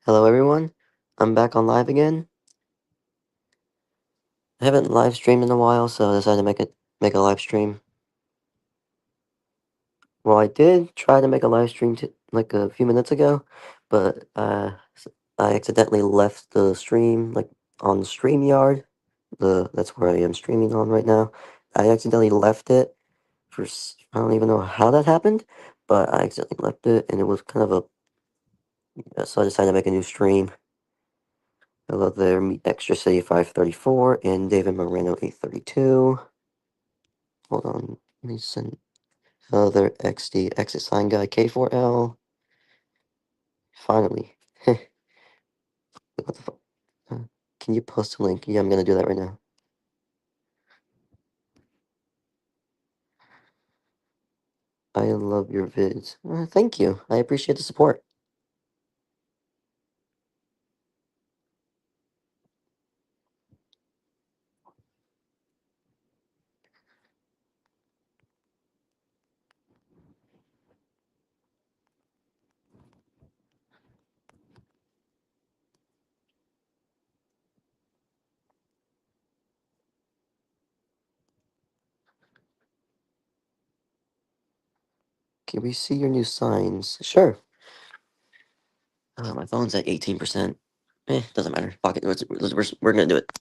Hello everyone, I'm back on live again. I haven't live streamed in a while, so I decided to make a live stream. Well, I did try to make a live stream like a few minutes ago, but I accidentally left the stream like on StreamYard. That's where I am streaming on right now. I accidentally left it I don't even know how that happened, but I accidentally left it, and it was kind of so I decided to make a new stream. Hello there, Meet Extra City 534 and David Moreno 832. Hold on, let me send. Hello there, XD exit sign guy K4L. Finally. What the fuck? Can you post a link? Yeah, I'm gonna do that right now. I love your vids. Thank you. I appreciate the support. Can we see your new signs? Sure. My phone's at 18%. Doesn't matter. Pocket. We're gonna do it.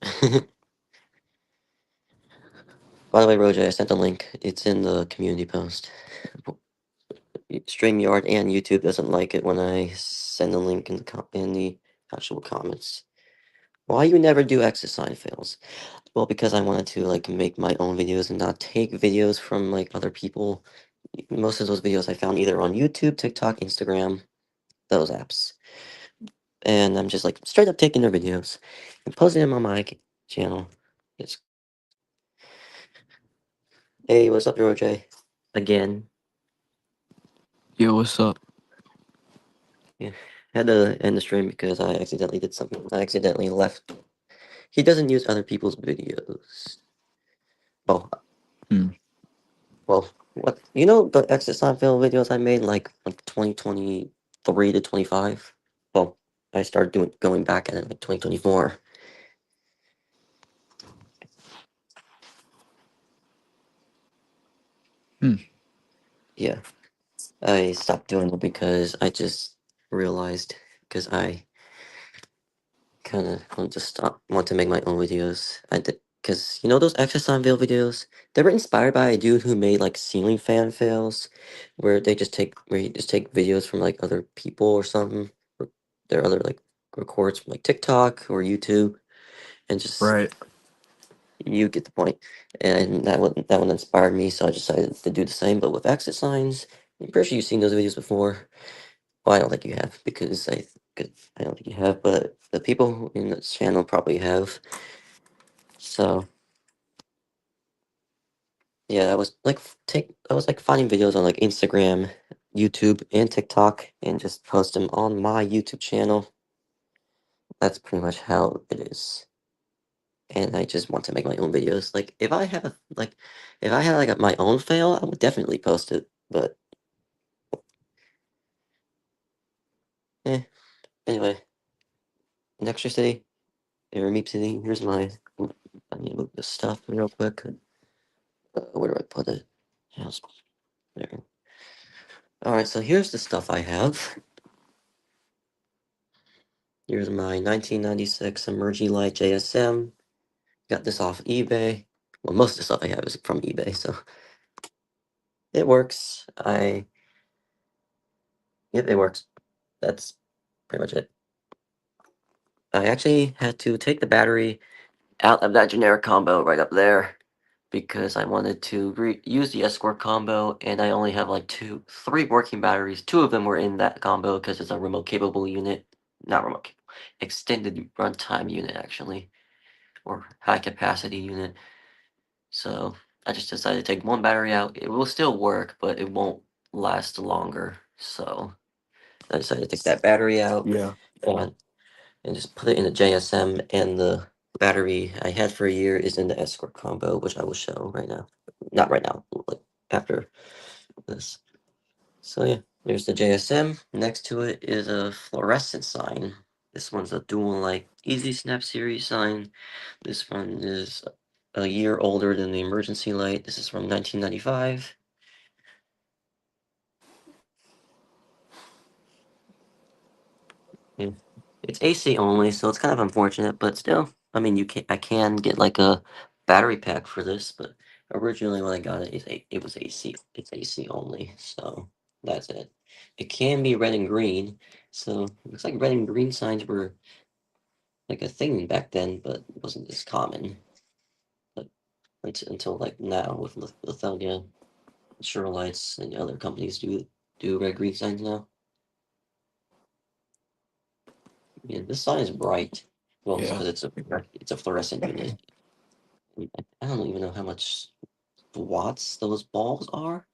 By the way, Roger, I sent a link. It's in the community post. StreamYard and YouTube doesn't like it when I send a link in the actual comments. Why you never do exit sign fails? Well, because I wanted to like make my own videos and not take videos from like other people. Most of those videos I found either on YouTube, TikTok, Instagram, those apps. And I'm just like straight up taking their videos and posting them on my channel. It's hey, what's up, OJ? Again. Yo, what's up? Yeah. Had to end the stream because I accidentally did something. I accidentally left. He doesn't use other people's videos. Oh, Hmm. well, what you know the exit sign fail videos I made like 2023 to 25? Well, I started going back at it like 2024. Hmm. Yeah. I stopped doing it because I just realized because I kind of want to make my own videos. I did because you know those exercise fail videos. They were inspired by a dude who made like ceiling fan fails, where you just take videos from like other people or something. Or their other like records from like TikTok or YouTube, and just Right. you get the point. And that one inspired me, so I decided to do the same, but with exit signs. I'm pretty sure you've seen those videos before. Well, I don't think you have because 'cause I don't think you have, but the people in this channel probably have. So yeah, I was like finding videos on like Instagram, YouTube, and TikTok, and just post them on my YouTube channel. That's pretty much how it is. And I just want to make my own videos. Like if I had like my own fail, I would definitely post it. But eh, anyway, Extra City or Meep City. Here's my. I need to move this stuff real quick. Where do I put it? Yes, there. All right, so here's the stuff I have. Here's my 1996 Emergy Light JSM. Got this off eBay. Well, most of the stuff I have is from eBay, so it works. Yep, it works. That's pretty much it. I actually had to take the battery out of that generic combo right up there because I wanted to use the Escort combo, and I only have like three working batteries. Two of them were in that combo because it's a remote capable unit, not remote, extended runtime unit actually, or high capacity unit. So I just decided to take one battery out. It will still work, but it won't last longer. So I decided to take that battery out Yeah. and, and just put it in the JSM. And the battery I had for a year is in the Escort combo, which I will show right now. Not right now, like after this. So yeah, there's the JSM. Next to it is a fluorescent sign. This one's a dual light Easy Snap series sign. This one is a year older than the emergency light. This is from 1995. Yeah. It's AC only, so it's kind of unfortunate, but still, I mean, I can get like a battery pack for this, but originally when I got it, it was AC. It's AC only, so that's it. It can be red and green, so it looks like red and green signs were like a thing back then, but it wasn't as common. But until like now with Lithonia, Lights, and other companies do red green signs now. Yeah, this sign is bright. Well, it's Yeah. because it's a fluorescent unit. I don't even know how much watts those bulbs are,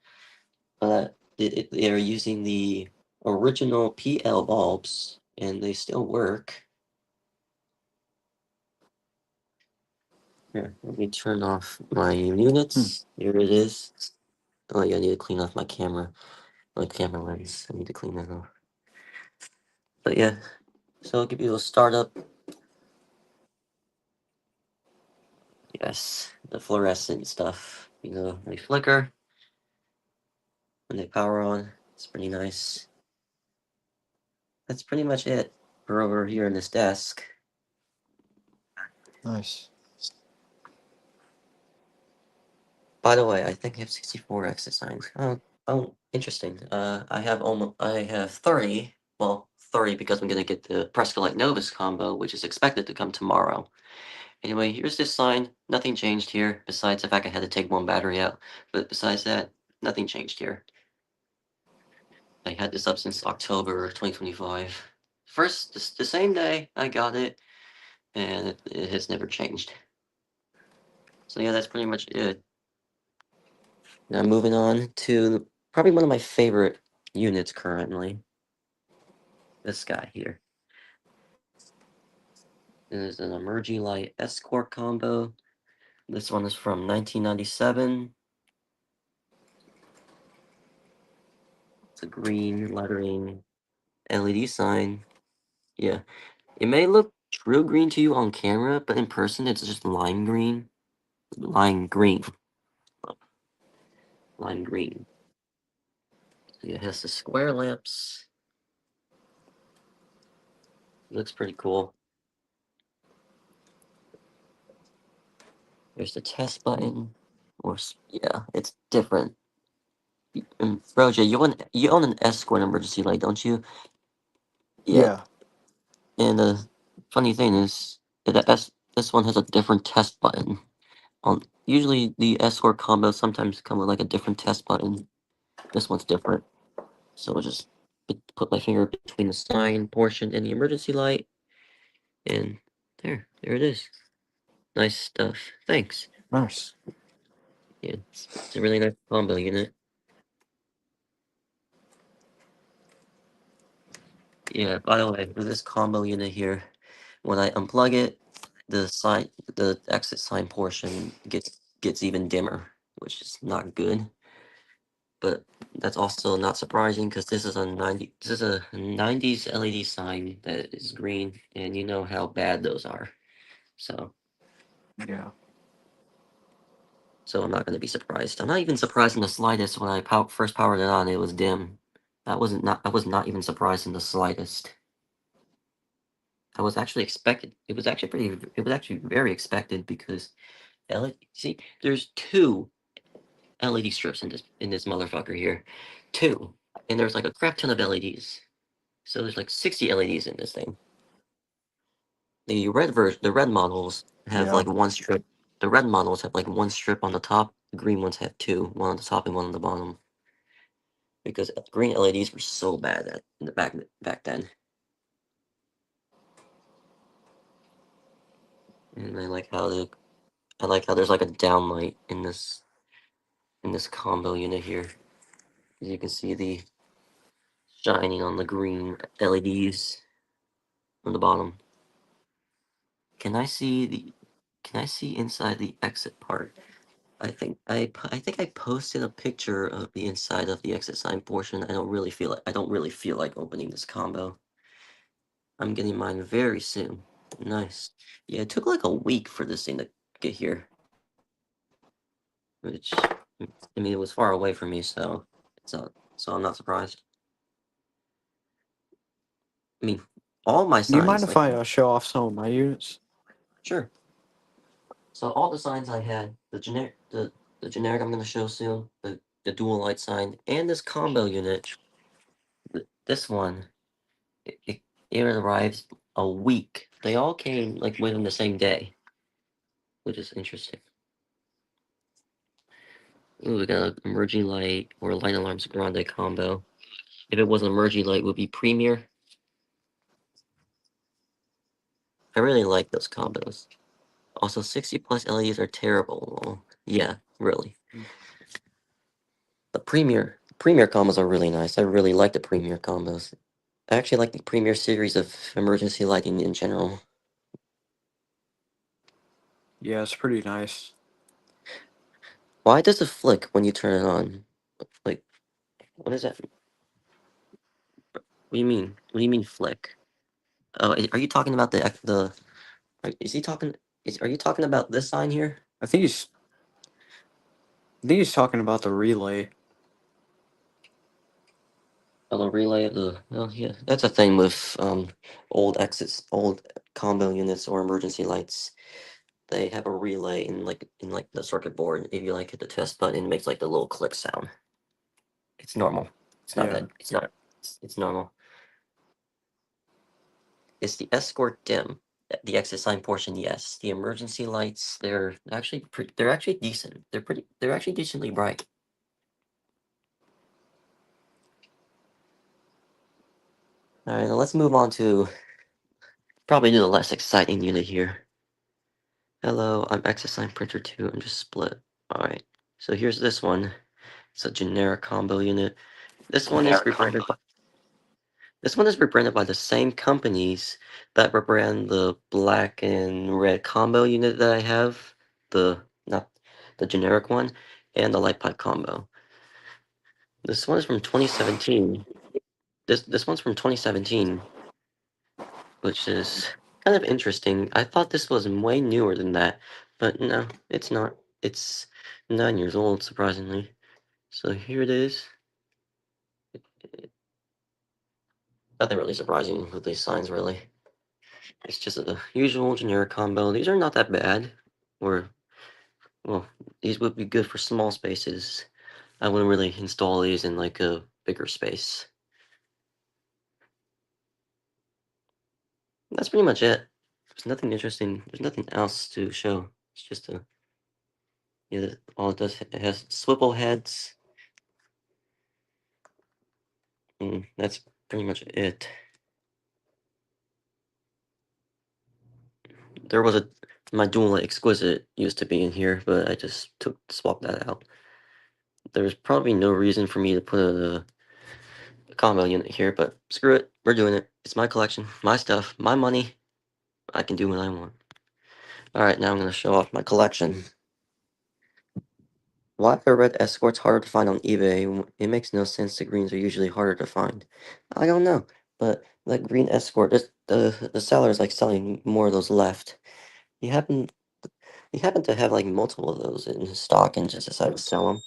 but they are using the original PL bulbs, and they still work. Here, let me turn off my units. Here it is. Oh yeah, I need to clean off my camera lens. I need to clean that off. But yeah, so I'll give you a startup. Yes, the fluorescent stuff. They flicker when they power on. It's pretty nice. That's pretty much it for over here in this desk. Nice. By the way, I think I have 64 exit signs. Oh, interesting. I have 30. Well, 30 because I'm gonna get the Prescolite Novus combo, which is expected to come tomorrow. Anyway, here's this sign. Nothing changed here, besides the fact I had to take one battery out. But besides that, nothing changed here. I had this up since October 2025. The same day I got it, and it has never changed. So yeah, that's pretty much it. Now moving on to probably one of my favorite units currently. This guy here. This is an Emerging Light Escort combo. This one is from 1997. It's a green lettering LED sign. Yeah, it may look true green to you on camera, but in person it's just lime green. Lime green. Lime green. It has the square lamps. Looks pretty cool. There's the test button. Yeah, it's different. Roger, you own an Escort emergency light, don't you? Yeah. Yeah. And the funny thing is that this one has a different test button. Usually the Escort combos sometimes come with like a different test button. This one's different. So I'll just put my finger between the sign portion and the emergency light, and there it is. Nice stuff. Thanks. Nice. Yeah, it's a really nice combo unit. Yeah, by the way, with this combo unit here, when I unplug it, the exit sign portion gets even dimmer, which is not good. But that's also not surprising because this is a 90s LED sign that is green, and you know how bad those are. So Yeah. I'm not going to be surprised. I'm not even surprised in the slightest when I first powered it on. It was dim. I was not even surprised in the slightest. I was actually expected. It was actually It was actually very expected because LED. See, there's two LED strips in this motherfucker here, two, and there's like a crap ton of LEDs. So there's like 60 LEDs in this thing. The red models have Yeah. like one strip. The red models have like one strip on the top. The green ones have two, one on the top and one on the bottom. Because green LEDs were so bad in the back then. And I like how there's like a downlight in this combo unit here. As you can see the shining on the green LEDs on the bottom. Can I see inside the exit part? I think I posted a picture of the inside of the exit sign portion. I don't really feel like opening this combo. I'm getting mine very soon. Nice. Yeah, it took like a week for this thing to get here. Which, I mean, it was far away from me, so so I'm not surprised. I mean, all my Do you mind signs, if like, I show off some of my units? sure. So all the signs I had, the generic I'm gonna show soon, the dual light sign, and this combo unit, this one, it, it, it arrived a week. They all came like within the same day, which is interesting. Ooh, we got an emerging light or light alarms grande combo. If it was an emerging light, it would be premier. I really like those combos. Also, 60 plus LEDs are terrible. Well, yeah, really. The premier combos are really nice. I really like the premier combos. I actually like the premier series of emergency lighting in general. Yeah, it's pretty nice. Why does it flick when you turn it on? Like, what is that? What do you mean? What do you mean flick? Oh, are you talking about the? Is he talking? Are you talking about this sign here? I think he's talking about the relay. The relay of the. Oh yeah, that's a thing with old combo units or emergency lights. They have a relay in like the circuit board. If you like hit the test button, it makes like the little click sound. It's normal. It's not Yeah. bad. It's not. It's normal. Is the escort dim? The exit sign portion, yes. The emergency lights, they're actually decent. They're actually decently bright. All right, now let's move on to probably the less exciting unit here. Hello, I'm exit sign printer 2. I'm just split. All right. So here's this one. It's a generic combo unit. This one is rebranded by This one is rebranded by the same companies that rebrand the black and red combo unit that I have, not the generic one, and the light pipe combo. This one is from 2017. This one's from 2017, which is kind of interesting. I thought this was way newer than that, but no, it's not. It's 9 years old, surprisingly. So here it is. Nothing really surprising with these signs, really. It's just a usual generic combo. These are not that bad. Or, well, these would be good for small spaces. I wouldn't really install these in like a bigger space. That's pretty much it. There's nothing interesting. There's nothing else to show. It's just a, yeah, all it does, it has swivel heads. And that's pretty much it. There was my Dual Light Exquisite used to be in here, but I just swapped that out. There's probably no reason for me to put a combo unit here, but screw it. We're doing it. It's my collection, my stuff, my money. I can do what I want. Alright, now I'm going to show off my collection. Why are red escorts harder to find on eBay? It makes no sense. The greens are usually harder to find. I don't know, but the green escort, the seller is like selling more of those left. He happened he happened to have like multiple of those in his stock and just decided to sell them.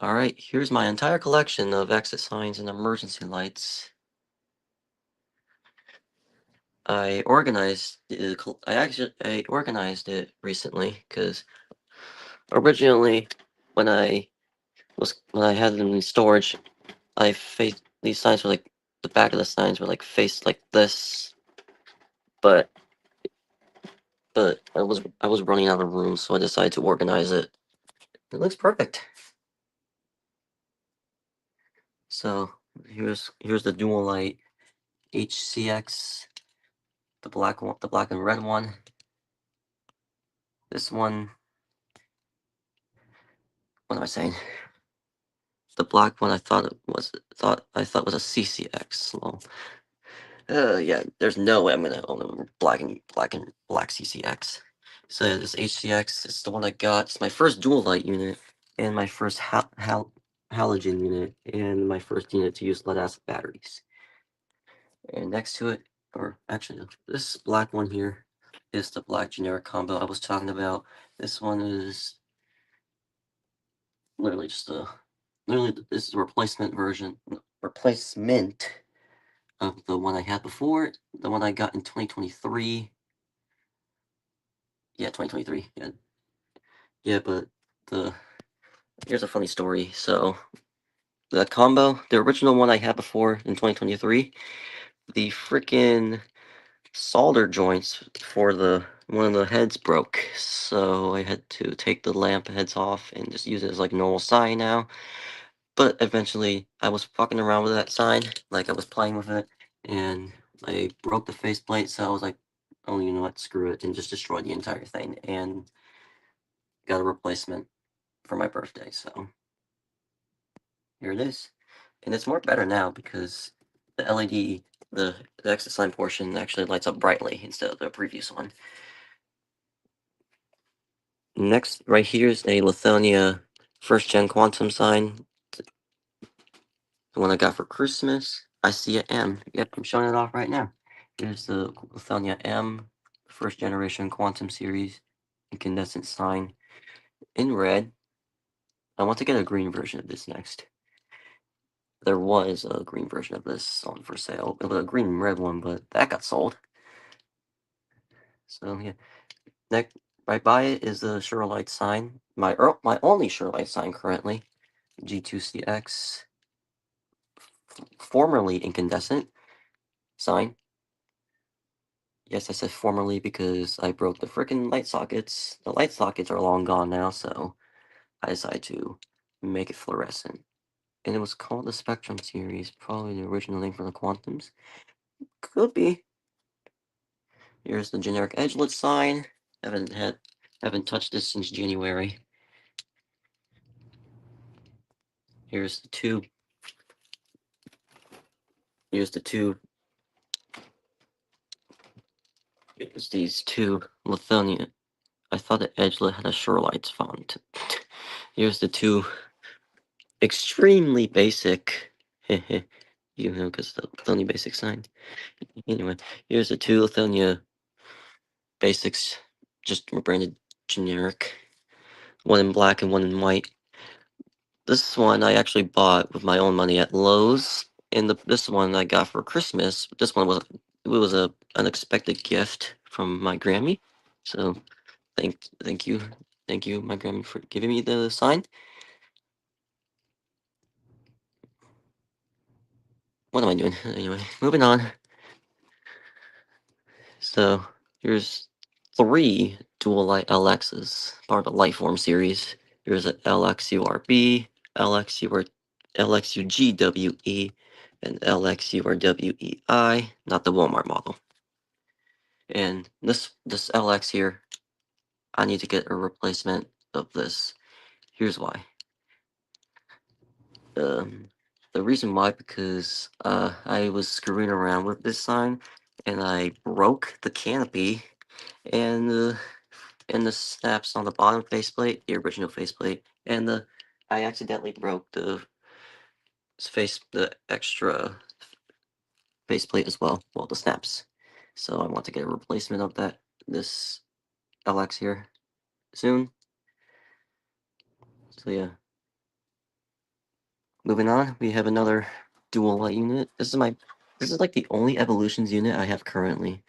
Alright, here's my entire collection of exit signs and emergency lights. I organized I organized it recently because originally when I had them in storage, I faced these signs were like the back of the signs were like faced like this, but I was running out of room, so I decided to organize it. It looks perfect. So here's the dual light HCX, the black one, the black and red one. This one, what am I saying? The black one I thought was a CCX. Well, yeah, there's no way I'm gonna own a black CCX. So this HCX is the one I got. It's my first dual light unit. and my first halogen unit, and my first unit to use lead acid batteries. And next to it, or actually, this black one here is the black generic combo I was talking about. This one is literally just this is a replacement of the one I had before, the one I got in 2023. Yeah, 2023. Yeah, but here's a funny story. So the combo, the original one I had before in 2023, the freaking solder joints for the one of the heads broke, so I had to take the lamp heads off and just use it as like normal sign now. But eventually, I was fucking around with that sign, like I was playing with it, and I broke the faceplate. So I was like, "Oh, you know what? Screw it," and just destroyed the entire thing, and got a replacement for my birthday. So here it is, and it's more better now because the LED, the exit sign portion actually lights up brightly instead of the previous one. Next, right here is a Lithonia first gen quantum sign. The one I got for Christmas. I see a M. Yep, I'm showing it off right now. Here's the Lithonia M, first generation quantum series, incandescent sign in red. I want to get a green version of this next. There was a green version of this on for sale. It was a green and red one, but that got sold. So yeah, next right by it is the Surelight sign. My only Surelight sign currently, G2CX, formerly incandescent sign. Yes, I said formerly because I broke the frickin' light sockets. The light sockets are long gone now, so I decided to make it fluorescent. And it was called the Spectrum series, probably the original name for the Quantums. Could be. Here's the generic edgelet sign. Haven't touched this since January. Here's the two. Here's the two. Here's these two Lithonia. I thought the edgelet had a Surelights font. Here's the two extremely basic. You know, because the Lithonia basic sign. Anyway, here's the two Lithonia basics, just rebranded generic. One in black and one in white. This one I actually bought with my own money at Lowe's, and this one I got for Christmas. This one was a unexpected gift from my Grammy. So thank you, my Grammy, for giving me the sign. What am I doing? Anyway, moving on. So here's three dual light LXs, part of the Lightform series. Here's an LXURB, LXUGWE, and LXURWEI, not the Walmart model. And this LX here, I need to get a replacement of this. Here's why. The reason why, because I was screwing around with this sign, and I broke the canopy, and the snaps on the bottom faceplate, the original faceplate, and I accidentally broke the extra faceplate as well. Well, the snaps. So I want to get a replacement of this LX here soon. So yeah. Moving on, we have another dual light unit. This is like the only Evolutions unit I have currently,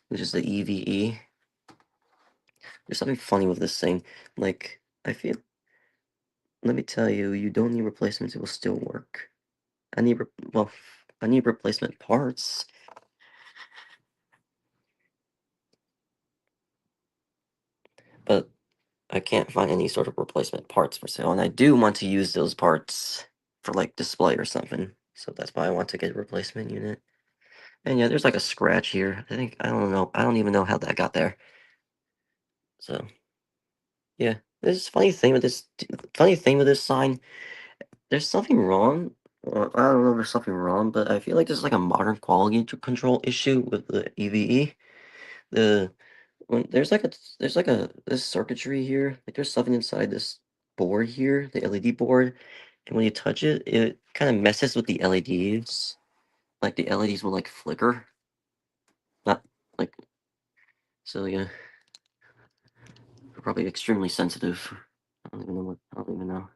which is the EVE. There's something funny with this thing. Like, let me tell you, you don't need replacements, it will still work. I need replacement parts. But I can't find any sort of replacement parts for sale, and I do want to use those parts for like display or something. So that's why I want to get a replacement unit. And yeah, there's like a scratch here. I don't know. I don't even know how that got there. So yeah, there's funny thing with this sign. There's something wrong. Or I don't know if there's something wrong, but I feel like there's like a modern quality control issue with the EVE. The when there's like a this circuitry here. Like there's something inside this board here, the LED board, and when you touch it, it kind of messes with the LEDs. Like the LEDs will like flicker. Not like so yeah. Probably extremely sensitive. I don't even know what I don't even know.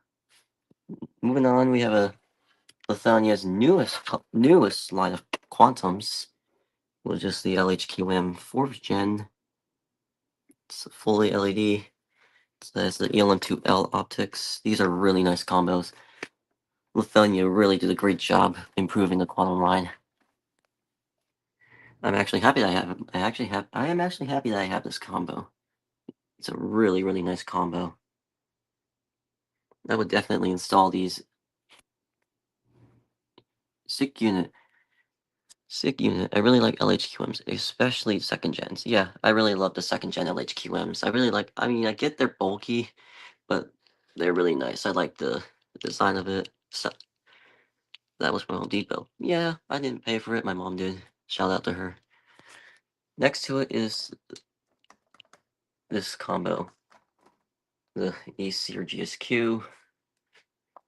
Moving on, we have a Lithuania's newest line of Quantums, which is the LHQM 4th gen. It's fully LED. It has the ELM2L optics. These are really nice combos. Lithuania really did a great job improving the Quantum line. I'm actually happy that I am actually happy that I have this combo. It's a really, really nice combo. I would definitely install these. Sick unit. Sick unit. I really like LHQMs, especially second gens. Yeah, I really love the second gen LHQMs. I mean, I get they're bulky, but they're really nice. I like the design of it. So, that was from Home Depot. Yeah, I didn't pay for it. My mom did. Shout out to her. Next to it is this combo, the AC or GSQ.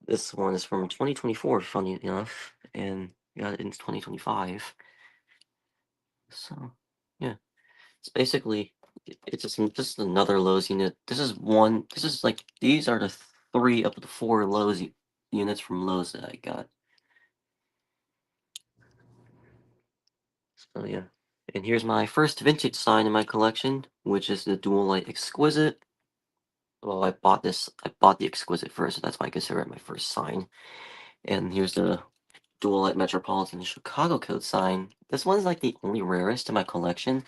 This one is from 2024, funny enough, and got it in 2025. So, yeah. It's basically it's just another Lowe's unit. This is one. This is like these are the 3 of the 4 Lowe's units from Lowe's that I got. So yeah, and here's my first vintage sign in my collection, which is the Dual Light Exquisite. Well, I bought the Exquisite first, so that's why I consider it my first sign. And here's the Dual Light Metropolitan Chicago Code sign. This one's like the only rarest in my collection.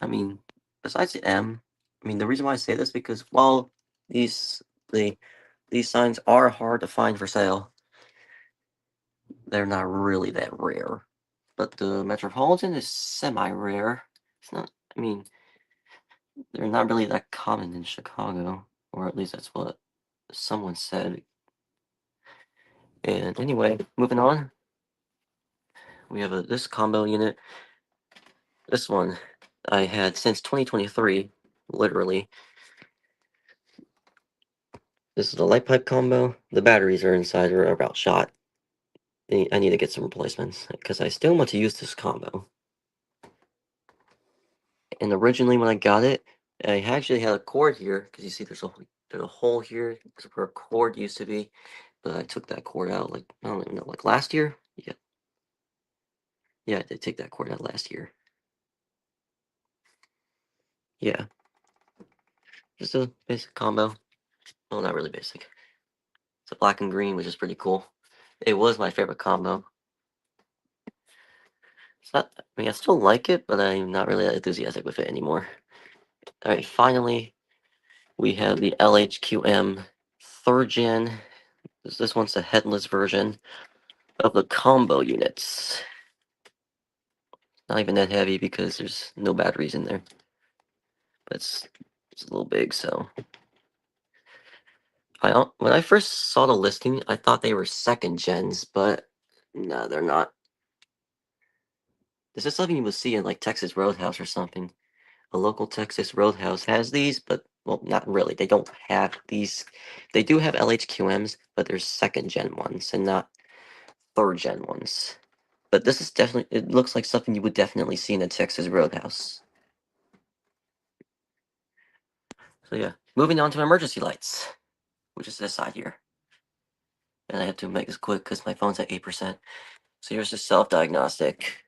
I mean, besides the M, I mean, the reason why I say this because while these the these signs are hard to find for sale, they're not really that rare. But the Metropolitan is semi-rare. It's not. I mean, they're not really that common in Chicago, or at least that's what someone said. And anyway, moving on, we have this combo unit. This one I had since 2023, literally. This is the light pipe combo. The batteries are inside or about shot. I need to get some replacements because I still want to use this combo. And originally when I got it, I actually had a cord here because you see there's a hole here where a cord used to be, but I took that cord out like I don't even know like last year. Yeah, I did take that cord out last year. Yeah, just a basic combo. Well, not really basic. It's a black and green, which is pretty cool. It was my favorite combo. It's not. I mean, I still like it, but I'm not really that enthusiastic with it anymore. All right, finally, we have the LHQM 3rd gen. This one's the headless version of the combo units. Not even that heavy because there's no batteries in there. But it's a little big, so. When I first saw the listing, I thought they were second gens, but no, they're not. This is something you would see in like Texas Roadhouse or something. A local Texas Roadhouse has these, but well, not really. They don't have these. They do have LHQMs, but they're second gen ones and not 3rd gen ones. But this is definitely, it looks like something you would definitely see in a Texas Roadhouse. So yeah, moving on to emergency lights, which is this side here. And I have to make this quick because my phone's at 8%. So here's the self-diagnostic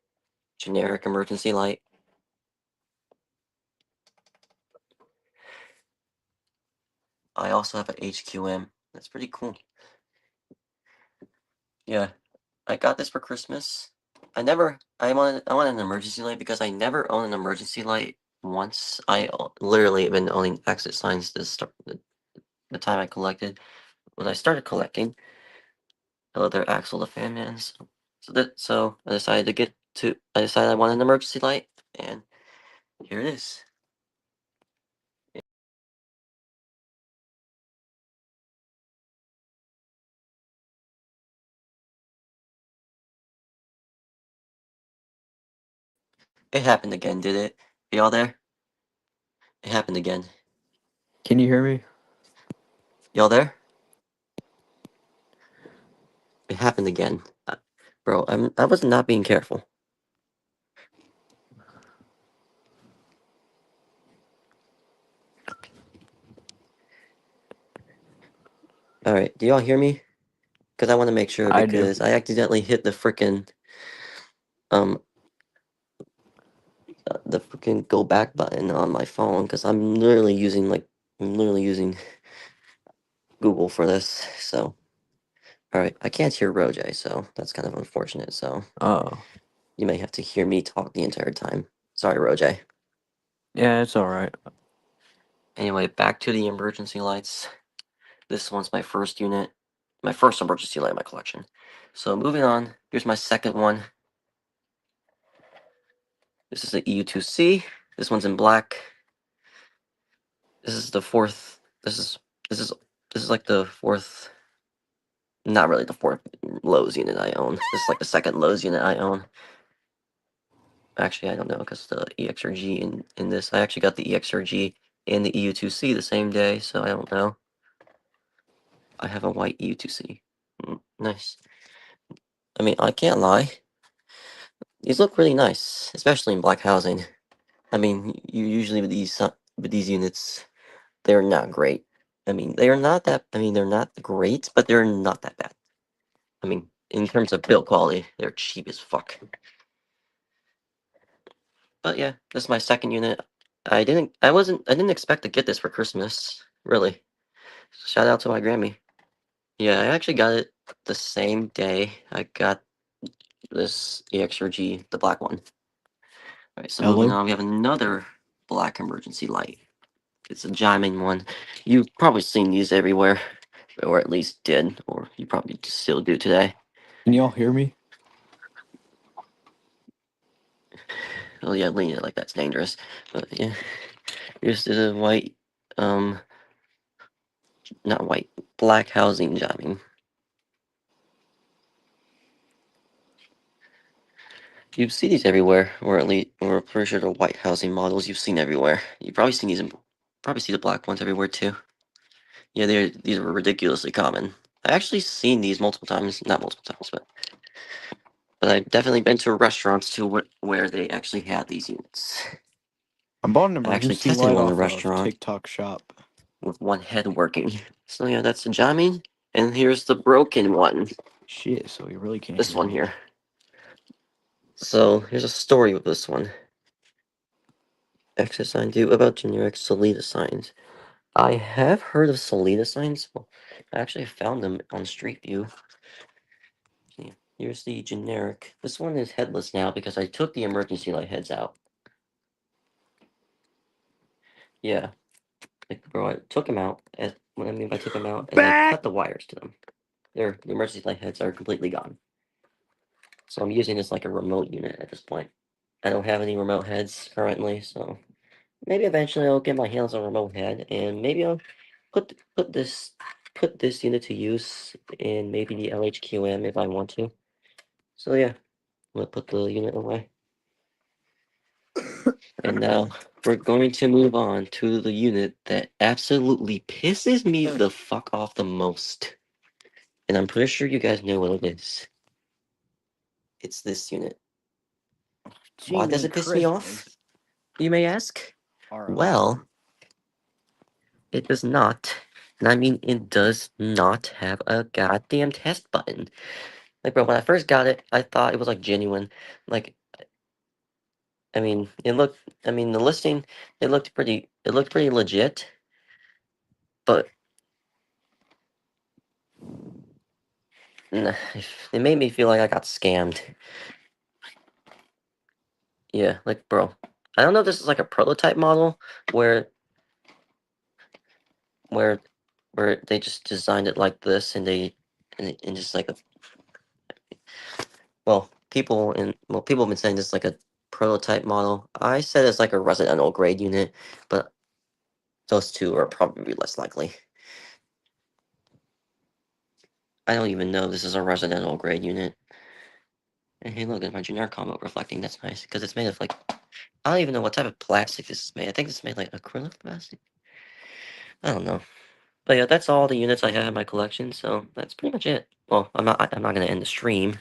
generic emergency light. I also have an HQM. That's pretty cool. Yeah, I got this for Christmas. I wanted an emergency light because I never owned an emergency light once. Literally been owning exit signs the time I collected. When I started collecting, hello there, Axel the fan man. So I decided I wanted an emergency light, and here it is. It happened again, did it? Y'all there? It happened again. Can you hear me? Y'all there? It happened again. Bro, I was not being careful. Alright, do y'all hear me? Because I want to make sure, I do. because I accidentally hit um the freaking go back button on my phone, because I'm literally using Google for this, so. Alright, I can't hear Roj, so that's kind of unfortunate, so Oh. you may have to hear me talk the entire time. Sorry, Roj. Yeah, it's alright. Anyway, back to the emergency lights. This one's my first unit, my first emergency light in my collection. So moving on, here's my second one. This is the EU2C. This one's in black. This is the fourth. This is this is like the fourth. Not really the fourth Lowe's unit I own. This is like the second Lowe's unit I own. Actually, I don't know because the EXRG in this. I actually got the EXRG and the EU2C the same day, so I don't know. I have a white EU2C. Nice. I mean, I can't lie. These look really nice, especially in black housing. I mean, you usually with these units, they're not great. I mean, they're not that. I mean, they're not great, but they're not that bad. I mean, in terms of build quality, they're cheap as fuck. But yeah, this is my second unit. I didn't expect to get this for Christmas. Really. Shout out to my Grammy. Yeah, I actually got it the same day I got this EXRG, the black one. Alright, so moving Hello? on, we have another black emergency light. It's a Jimin one. You've probably seen these everywhere, or at least did, or you probably still do today. Can y'all hear me? Oh yeah, leaning it like that's dangerous. But yeah, here's the white, not white, black housing Jimin. You see these everywhere, or at least, or pretty sure the white housing models you've seen everywhere. You've probably seen these, probably see the black ones everywhere too. Yeah, these are ridiculously common. I actually seen these multiple times, not multiple times, but I've definitely been to restaurants too where they actually had these units. I bought an I actually emergency tested light one in a off of restaurant TikTok Shop. with one head working. So yeah, that's the Jami, and here's the broken one. Shit, so you really can't This hear one me. here. So here's a story with this one. Access sign do about generic Solita signs. I have heard of Solita signs. Well, I actually found them on Street View. Yeah, here's the generic. This one is headless now because I took the emergency light heads out. Yeah, like bro, I took them out. What I mean by took them out is I cut the wires to them. The emergency light heads are completely gone. So I'm using this like a remote unit at this point. I don't have any remote heads currently, so maybe eventually I'll get my hands on a remote head, and maybe I'll put this unit to use in maybe the LHQM if I want to. So yeah, I'm gonna put the unit away. And now we're going to move on to the unit that absolutely pisses me the fuck off the most. And I'm pretty sure you guys know what it is. It's this unit. Why does Jiminy it piss me off, Christmas. you may ask? Alright. Well, it does not. And I mean, it does not have a goddamn test button. Like, bro, when I first got it, I thought it was like genuine. Like, I mean, the listing, it looked pretty legit, but nah, it made me feel like I got scammed. Yeah, like, bro, I don't know if this is like a prototype model where where where they just designed it like this and just like a people have been saying this is like a prototype model. I said it's like a residential grade unit, but those two are probably less likely. I don't even know this is a residential grade unit. And hey, look at my generic combo reflecting. That's nice because it's made of like I don't even know what type of plastic this is made. I think it's made like acrylic plastic. I don't know, But yeah, that's all the units I have in my collection, so that's pretty much it. Well, I'm not gonna end the stream.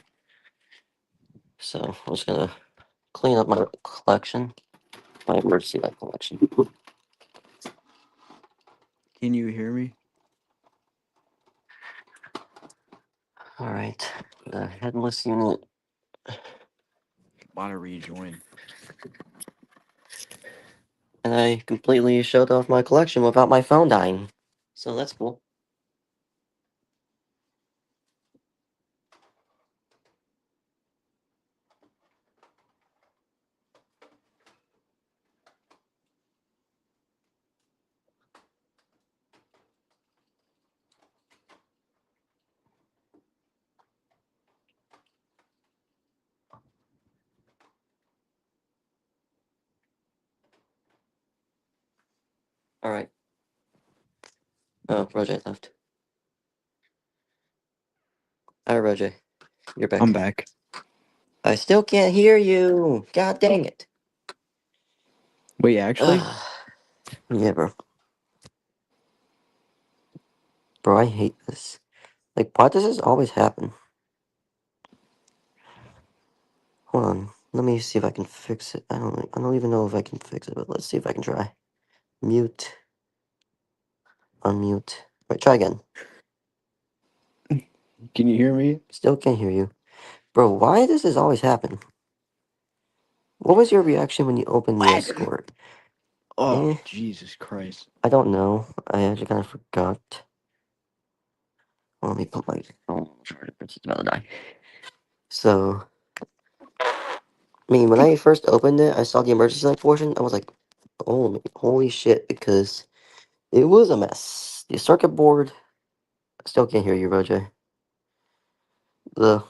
So I'm just gonna clean up my collection. My emergency light collection. Can you hear me? Alright. The headless unit. Want to rejoin? And I completely showed off my collection without my phone dying. So that's cool. Alright. Oh, Roger left. Alright, Roger. You're back. I'm back. I still can't hear you. God dang it. Wait, actually? Yeah, bro. Bro, I hate this. Like, why does this always happen? Hold on. Let me see if I can fix it. I don't even know if I can fix it, but let's see if I can try. Mute. Unmute. Wait, try again. Can you hear me? Still can't hear you. Bro, why does this always happen? What was your reaction when you opened the What? Discord? Oh, Eh, Jesus Christ. I don't know. I actually kind of forgot. Well, let me put my phone on charger. It's about to die. So, I mean, when I first opened it, I saw the emergency light portion. I was like, oh, holy shit, because it was a mess. The circuit board. I still can't hear you, Roger. The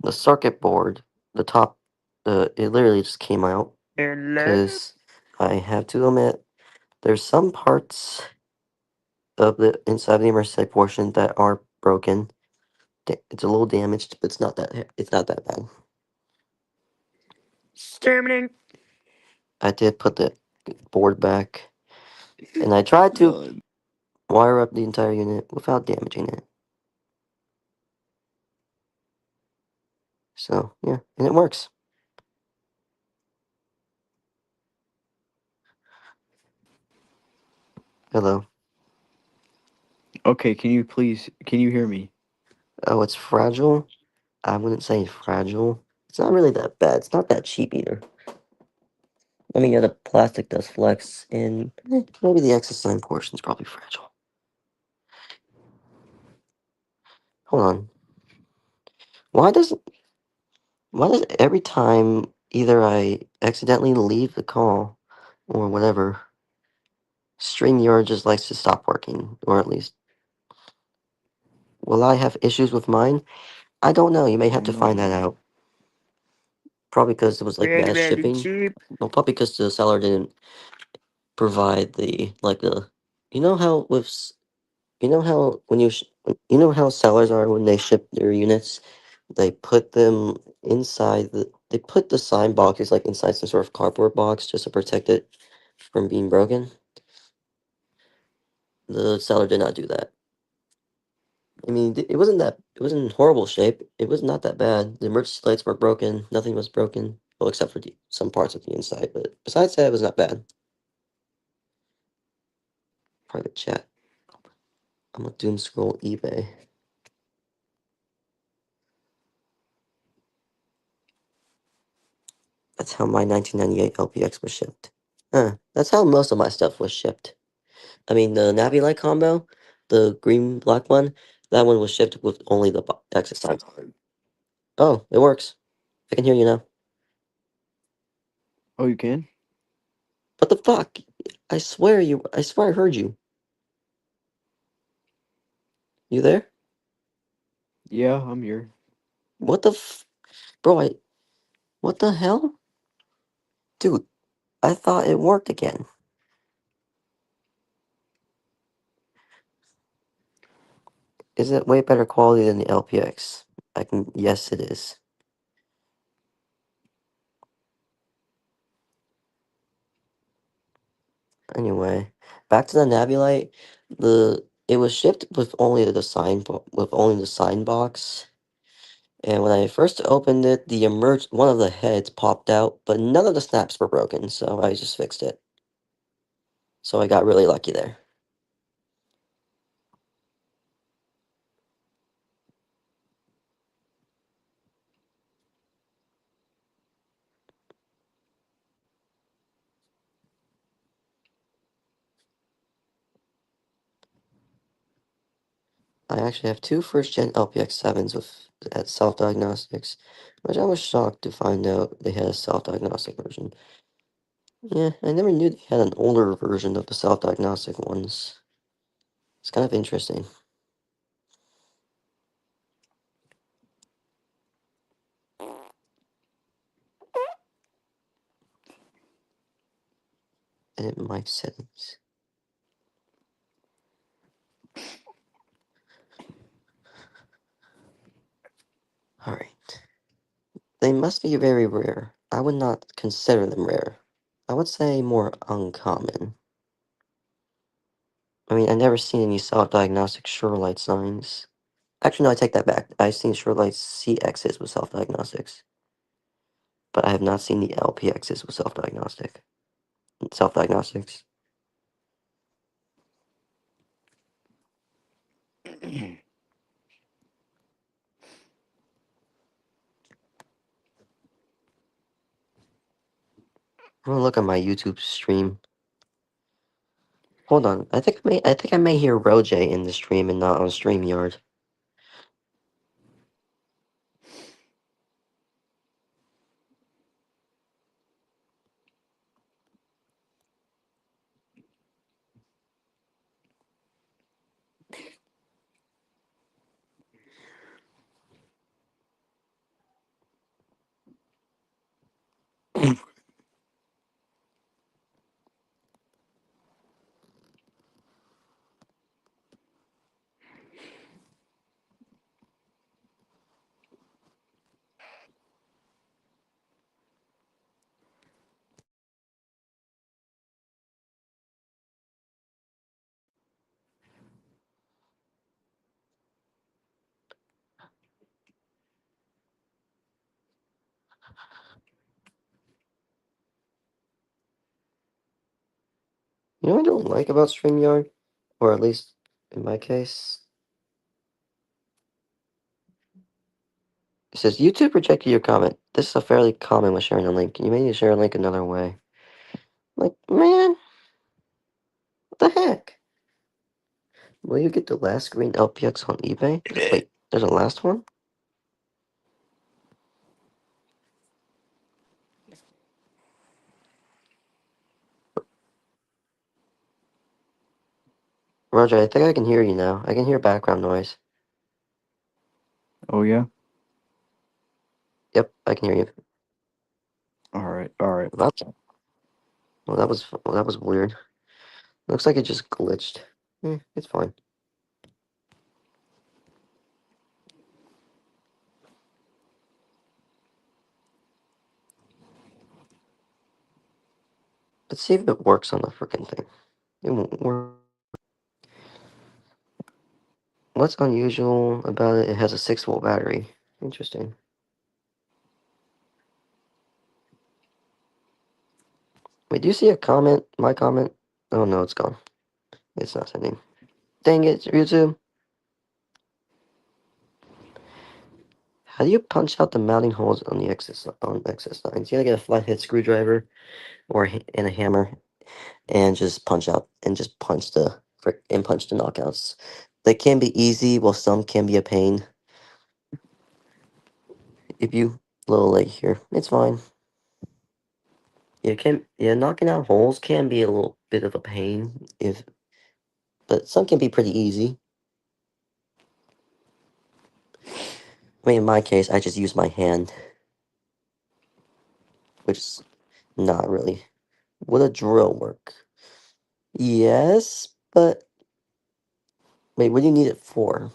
the circuit board, the top, it literally just came out. Because I have to admit, there's some parts of the inside of the emergency light portion that are broken. It's a little damaged, but it's not that bad. Exterminating. I did put the board back, and I tried to Done. wire up the entire unit without damaging it. So yeah, and it works. Hello. Okay, can you hear me? Oh, it's fragile. I wouldn't say fragile. It's not really that bad. It's not that cheap either. I mean, yeah, the plastic does flex, and maybe the excess line portion is probably fragile. Hold on. Why does every time either I accidentally leave the call or whatever, StreamYard just likes to stop working, or at least will I have issues with mine? I don't know. You may have Oh to find that no. out. Probably because it was like Very, mass very shipping. cheap. No, probably because the seller didn't provide the like the. You know how you know how when you know how sellers are when they ship their units, they put them inside they put the sign boxes like inside some sort of cardboard box just to protect it from being broken. The seller did not do that. I mean, it wasn't in horrible shape. It was not that bad. The emergency lights weren't broken. Nothing was broken. Well, except for some parts of the inside. But besides that, it was not bad. Private chat. I'm gonna doom scroll eBay. That's how my 1998 LPX was shipped. That's how most of my stuff was shipped. I mean, the Navi Light combo, the green black one, that one was shipped with only the access sign. Oh, it works. I can hear you now. Oh, you can? What the fuck? I swear I heard you. You there? Yeah, I'm here. What the bro, what the hell? Dude, I thought it worked again. Is it way better quality than the LPX? Yes, it is. Anyway, back to the Nabulite. The It was shipped with only the sign box. And when I first opened it, one of the heads popped out, but none of the snaps were broken, so I just fixed it. So I got really lucky there. I actually have two first-gen LPX7s at self-diagnostics, which I was shocked to find out they had a self-diagnostic version. Yeah, I never knew they had an older version of the self-diagnostic ones. It's kind of interesting. Edit mic settings. Alright. They must be very rare. I would not consider them rare. I would say more uncommon. I mean, I've never seen any self-diagnostic Surelight signs. Actually, no, I take that back. I've seen Surelight CXs with self-diagnostics, but I have not seen the LPXs with self-diagnostics. I'm gonna look at my YouTube stream. Hold on, I think I may hear Roj in the stream and not on StreamYard. You know what I don't like about StreamYard? Or at least, in my case? It says, YouTube rejected your comment. This is a fairly common when sharing a link. You may need to share a link another way. Like, man, what the heck? Will you get the last green LPX on eBay? Wait, there's a last one? Roger, I think I can hear you now. I can hear background noise. Oh yeah. Yep, I can hear you. All right. All right. Well, that was weird. Looks like it just glitched. It's fine. Let's see if it works on the freaking thing. It won't work. What's unusual about it? It has a 6-volt battery. Interesting. Wait, do you see a comment? My comment? Oh no, it's gone. It's not sending. Dang it, YouTube. How do you punch out the mounting holes on the XS lines? You gotta get a flathead screwdriver and a hammer and just punch punch the knockouts. They can be easy, while some can be a pain. If you little late here, it's fine. Knocking out holes can be a little bit of a pain but some can be pretty easy. I mean, in my case, I just use my hand, which is not really. Would a drill work? Yes, but wait, what do you need it for?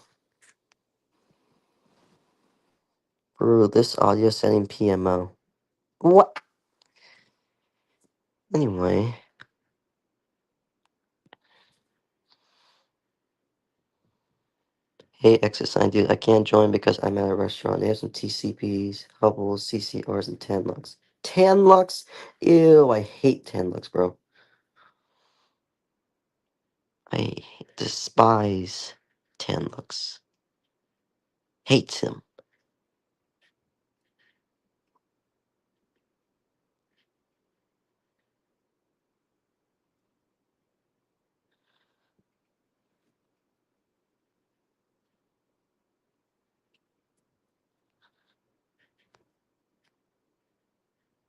For this audio setting PMO. What? Anyway. Hey, exit sign, dude. I can't join because I'm at a restaurant. They have some TCPs, Hubbles, CCRs, and Tanlux. Tanlux? Ew, I hate Tanlux, bro. I despise Tanlux. Hates him.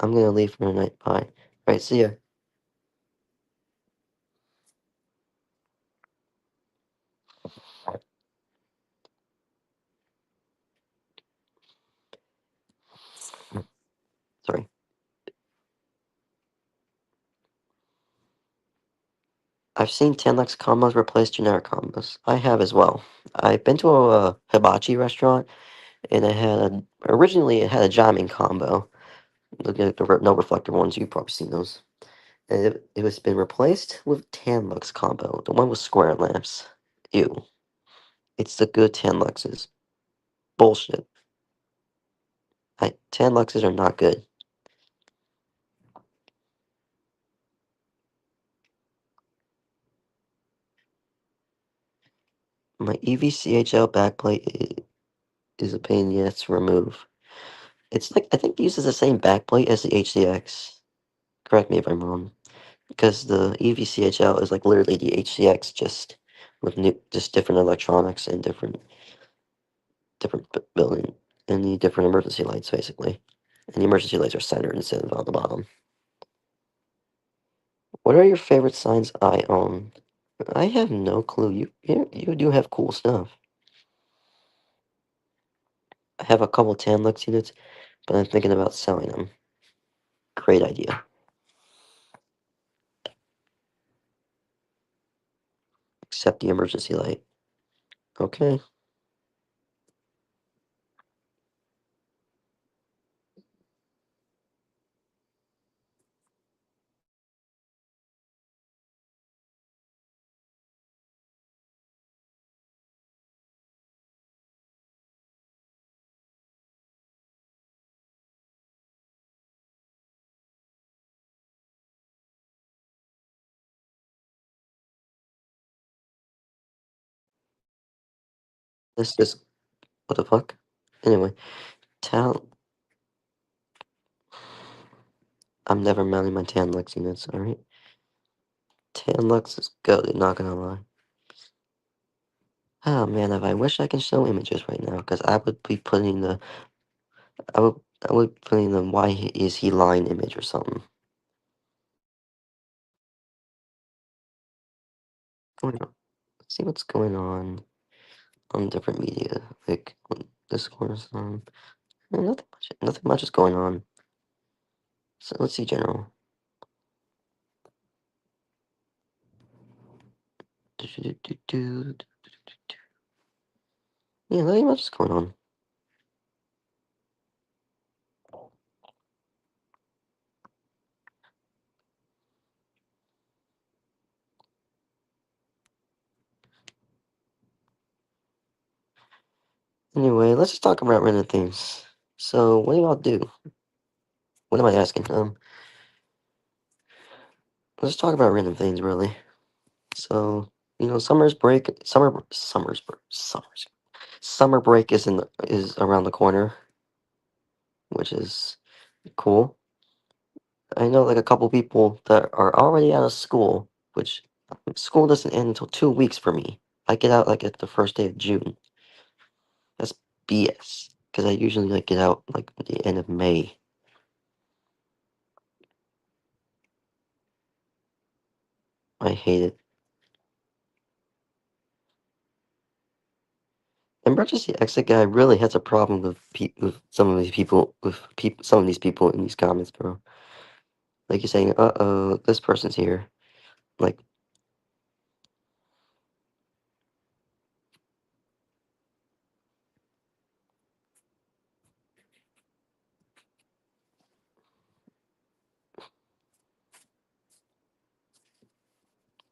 I'm gonna leave for the night. Bye. Alright, see ya. Sorry. I've seen Tanlux combos replace generic combos. I have as well. I've been to a hibachi restaurant, and originally it had a jamming combo. The no reflector ones, you've probably seen those. And it was been replaced with Tanlux combo, the one with square lamps. Ew. It's the good Tanluxes. Bullshit. Tanluxes are not good. My EVCHL backplate is a pain in the ass to remove. It's like, I think it uses the same backplate as the HCX. Correct me if I'm wrong. Because the EVCHL is like literally the HCX, just with just different electronics and different building, and the different emergency lights, basically. And the emergency lights are centered instead of on the bottom. What are your favorite signs I own? I have no clue. You do have cool stuff. I have a couple Tanlux units, but I'm thinking about selling them. Great idea. Except the emergency light. Okay. This is what the fuck? Anyway, Tal. I'm never mounting my Tanlux units, alright? Tanlux is goated, not gonna lie. Oh man, if I wish I could show images right now, because I would be putting the I would I would put in the is he lying image or something. Going on. Let's see what's going on different media, like on Discord or something. Nothing much is going on. So let's see general. Yeah, nothing much is going on. Anyway, let's just talk about random things. So, what do y'all do? What am I asking? Let's talk about random things, really. So, summer break is around the corner, which is cool. I know like a couple people that are already out of school, which school doesn't end until 2 weeks for me. I get out like at the first day of June. That's BS, because I usually like get out like at the end of May. I hate it. Emergency exit guy really has a problem with with some of these people some of these people in these comments, bro. Like you're saying, uh-oh, this person's here. Like,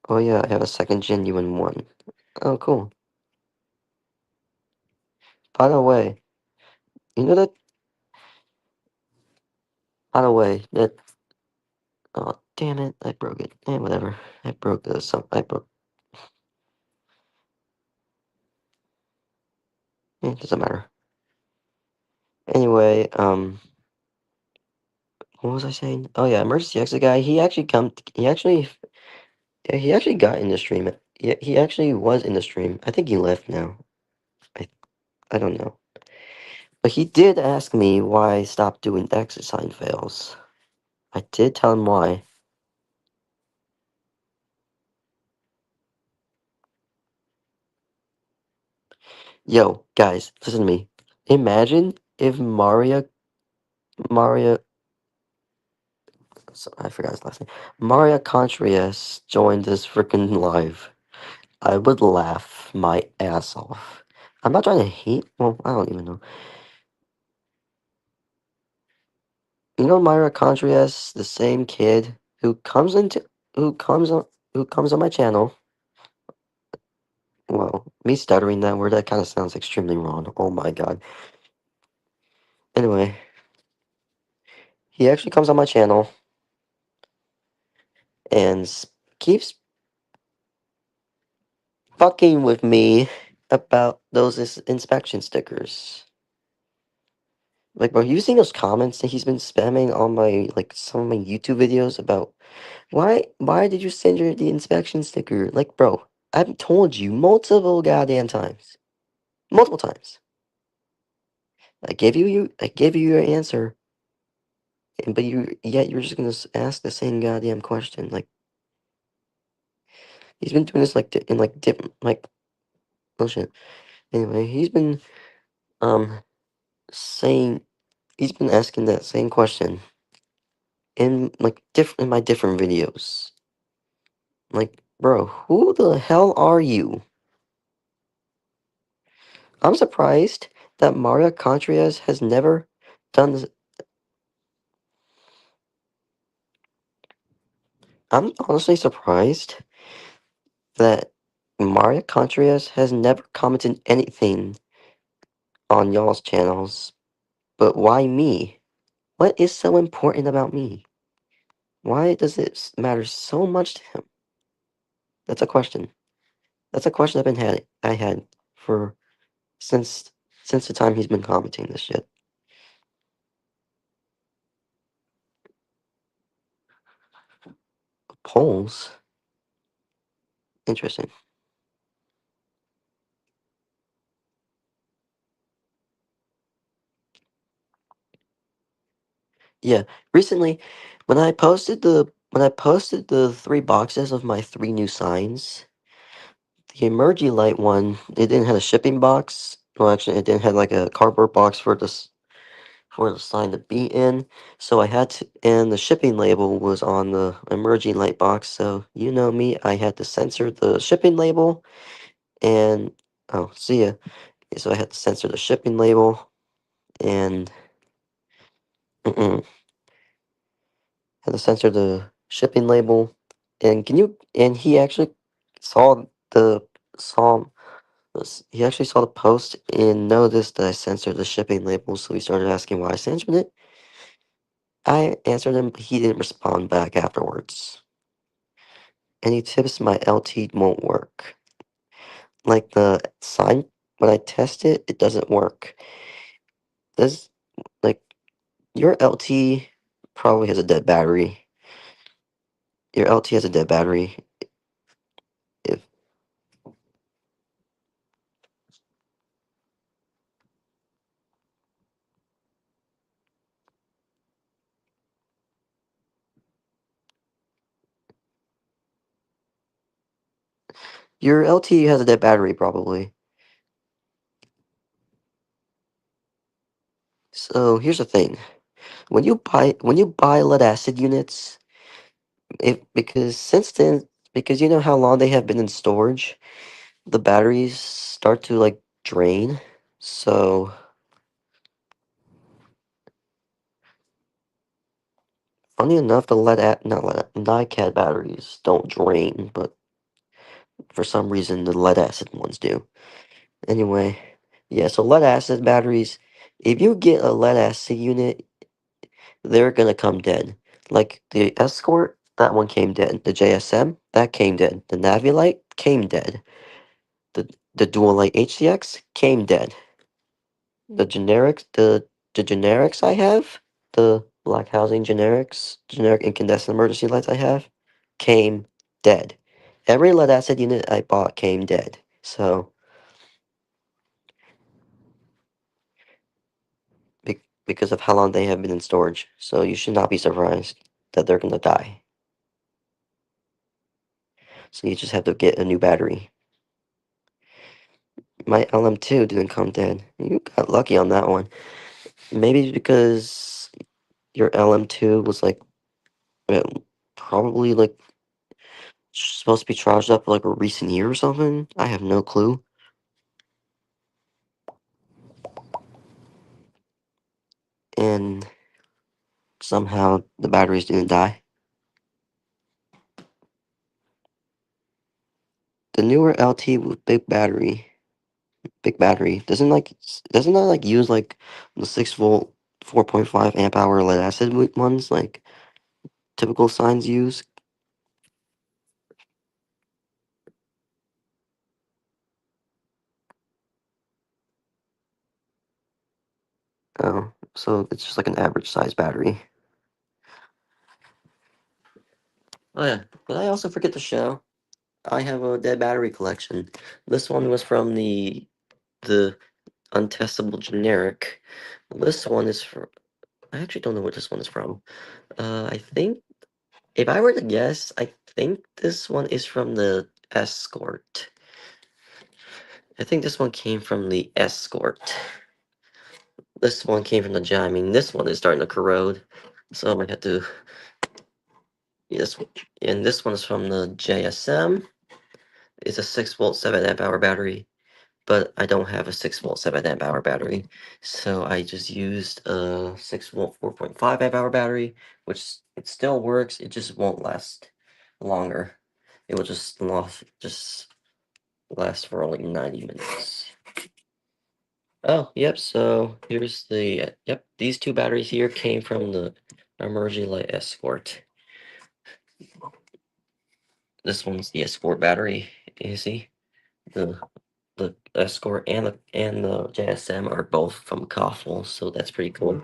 oh yeah, I have a second genuine one. Oh, cool. By the way, you know that. By the way, that. Oh damn it! I broke it. Eh, whatever. I broke the some. I broke. Doesn't matter. Anyway, what was I saying? Oh yeah, emergency exit guy. He actually come. He actually. Yeah, he actually got in the stream. Yeah, he actually was in the stream. I think he left now. I I don't know. But he did ask me why I stopped doing exit sign fails. I did tell him why. Yo, guys, listen to me. Imagine if Maria, I forgot his last name. Maria Contreras joined this freaking live. I would laugh my ass off. I'm not trying to hate. Well, I don't even know. You know Myra Contreras, the same kid who comes on who comes on my channel. Well, me stuttering that word, that kind of sounds extremely wrong. Oh my god. Anyway, he actually comes on my channel and keeps fucking with me about those inspection stickers. Like, bro, you seen those comments that he's been spamming on my like some of my YouTube videos about why did you send her the inspection sticker? Like, bro, I've told you multiple goddamn times, multiple times. I gave you your answer, but yet you're just gonna ask the same goddamn question. Like, he's been doing this like in like different like bullshit. Anyway, um saying he's been asking that same question in like different in my different videos. Like, bro, who the hell are you? I'm surprised that Mario Contreras has never done this. I'm honestly surprised that Mario Contreras has never commented anything on y'all's channels. But why me? What is so important about me? Why does it matter so much to him? That's a question. That's a question I had for since since the time he's been commenting this shit. Polls? Interesting. Yeah. Recently when I posted the 3 boxes of my 3 new signs, the Emergy Light one, it didn't have a shipping box. Well actually it didn't have like a cardboard box for the sign to be in. So I had to, and the shipping label was on the emerging light box. So you know me, I had to censor the shipping label and oh, see ya. So I had to censor the shipping label and had to censor the shipping label. And and he actually saw the, saw, he actually saw the post and noticed that I censored the shipping label. So he started asking why I censored it. I answered him, but he didn't respond back afterwards. Any tips my LT won't work? Like the sign, when I test it, it doesn't work. Does like your LT probably has a dead battery. Your LT has a dead battery. If your LT has a dead battery, probably. So here's the thing: when you buy lead acid units, if because since then, because you know how long they have been in storage, the batteries start to like drain. So funny enough, the not lead NiCad batteries don't drain, but for some reason the lead acid ones do. Anyway, Yeah, so lead acid batteries, if you get a lead acid unit, they're gonna come dead. Like the Escort, that one came dead. The JSM, that came dead. The Navilight came dead. The Dual Light HCX came dead. The generics I have, the black housing generics, generic incandescent emergency lights I have, came dead. Every lead acid unit I bought came dead. So because of how long they have been in storage. So you should not be surprised that they're gonna die. So you just have to get a new battery. My LM2 didn't come dead. You got lucky on that one. Maybe because your LM2 was like uh, probably like supposed to be charged up for like a recent year or something. I have no clue. And somehow the batteries didn't die. The newer LT with big battery doesn't that like use like the 6 volt 4.5 amp hour lead acid ones like typical signs use? Oh, so it's just like an average size battery. Oh yeah, but I also forget to show. I have a dead battery collection. This one was from the untestable generic. This one is from. I actually don't know what this one is from. I think if I were to guess, I think this one is from the Escort. I think this one came from the Escort. This one came from the Jam. I mean, this one is starting to corrode, so I might have to. Yes, and this one's from the JSM. It's a 6 volt 7 amp hour battery, but I don't have a 6 volt 7 amp hour battery, so I just used a 6 volt 4.5 amp hour battery, which it still works. It just won't last longer. It will just last for only 90 minutes. Oh, yep. So here's the yep. These two batteries here came from the Emergency Light Escort. This one's the Escort battery. You see the Escort and the JSM are both from Koffel, so that's pretty cool.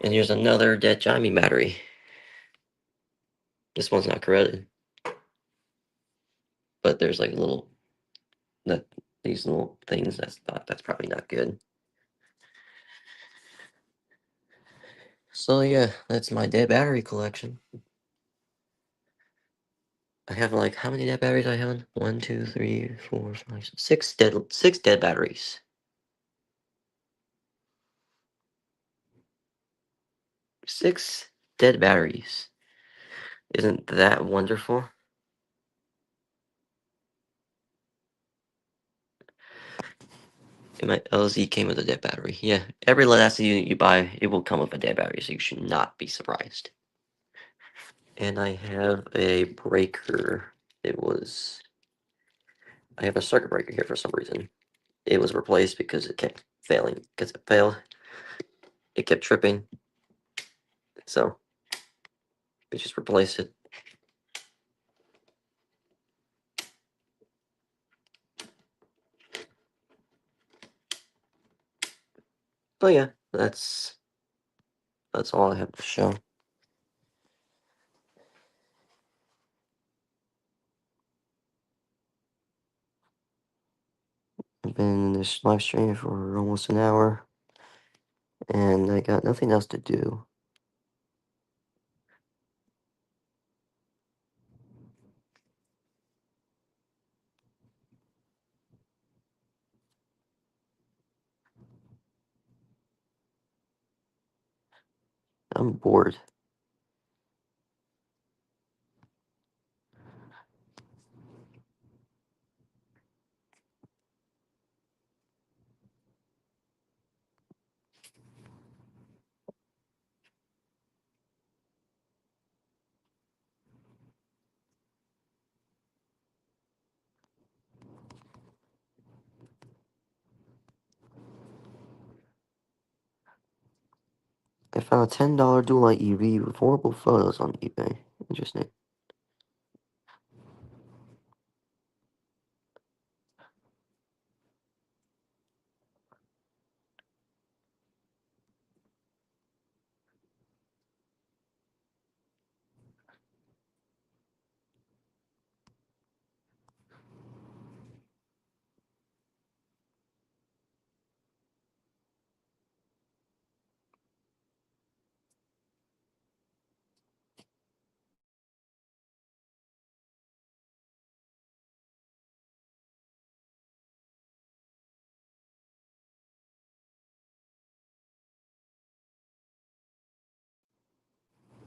And here's another dead Jimey battery. This one's not corroded, but there's like little that these little things. That's probably not good. So yeah, that's my dead battery collection. I have like how many dead batteries I have? 1, 2, 3, 4, 5, 6 dead batteries. 6 dead batteries. Isn't that wonderful? And my LZ came with a dead battery. Yeah, every lead acid unit you buy, it will come with a dead battery, so you should not be surprised. And I have a breaker. I have a circuit breaker here for some reason. It was replaced because it kept failing. Because it failed, it kept tripping. So we just replaced it. But yeah, that's all I have to show. I've been in this live stream for almost an hour, and I got nothing else to do. I'm bored. Found a $10 Dualite EV with horrible photos on eBay. Interesting.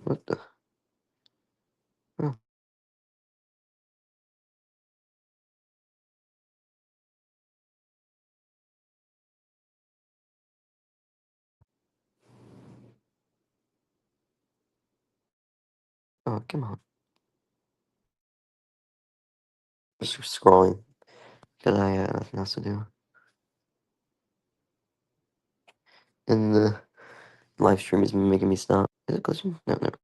What the? Oh, oh, come on. Just scrolling because I nothing else to do. And the live stream is making me stop. Is it glitching? No, never.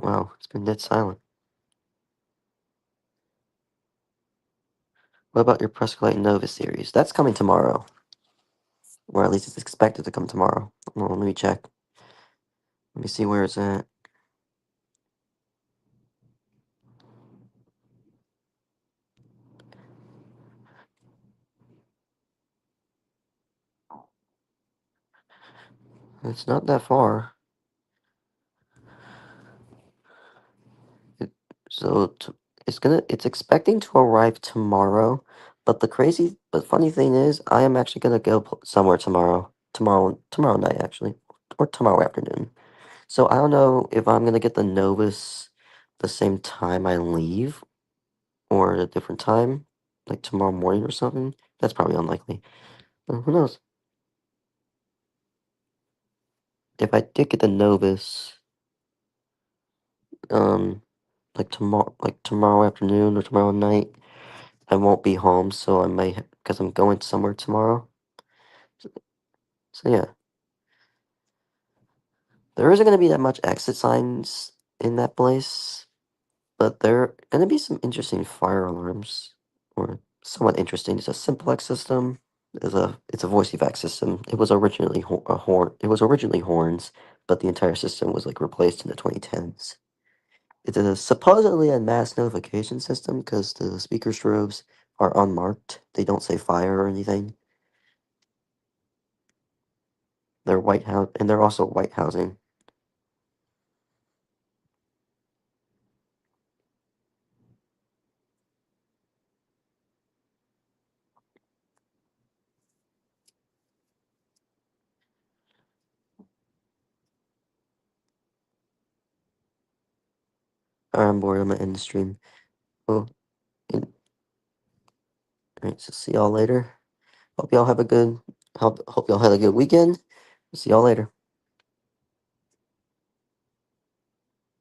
Wow, it's been dead silent. What about your Prescolite Nova series? That's coming tomorrow. Or at least it's expected to come tomorrow. Well, let me check. Let me see where it's at. It's not that far. It, so it's expecting to arrive tomorrow. But the funny thing is, I am actually gonna go somewhere tomorrow. Tomorrow night actually, or tomorrow afternoon. So I don't know if I'm gonna get the Novus the same time I leave, or at a different time, like tomorrow morning or something. That's probably unlikely. But who knows? If I did get the Novus, um, like tomorrow afternoon or tomorrow night, I won't be home, so I might because I'm going somewhere tomorrow. So yeah, there isn't gonna be that much exit signs in that place, but there are gonna be some interesting fire alarms, or somewhat interesting. It's a simplex system. It's a voice evac system. It was originally a horn. It was originally horns, but the entire system was like replaced in the 2010s. It's supposedly a mass notification system because the speaker strobes are unmarked. They don't say fire or anything. They're white house, and they're also white housing. I'm bored. I'm gonna end the stream. Well, alright, so see y'all later. Hope y'all have a good. Hope y'all had a good weekend. See y'all later.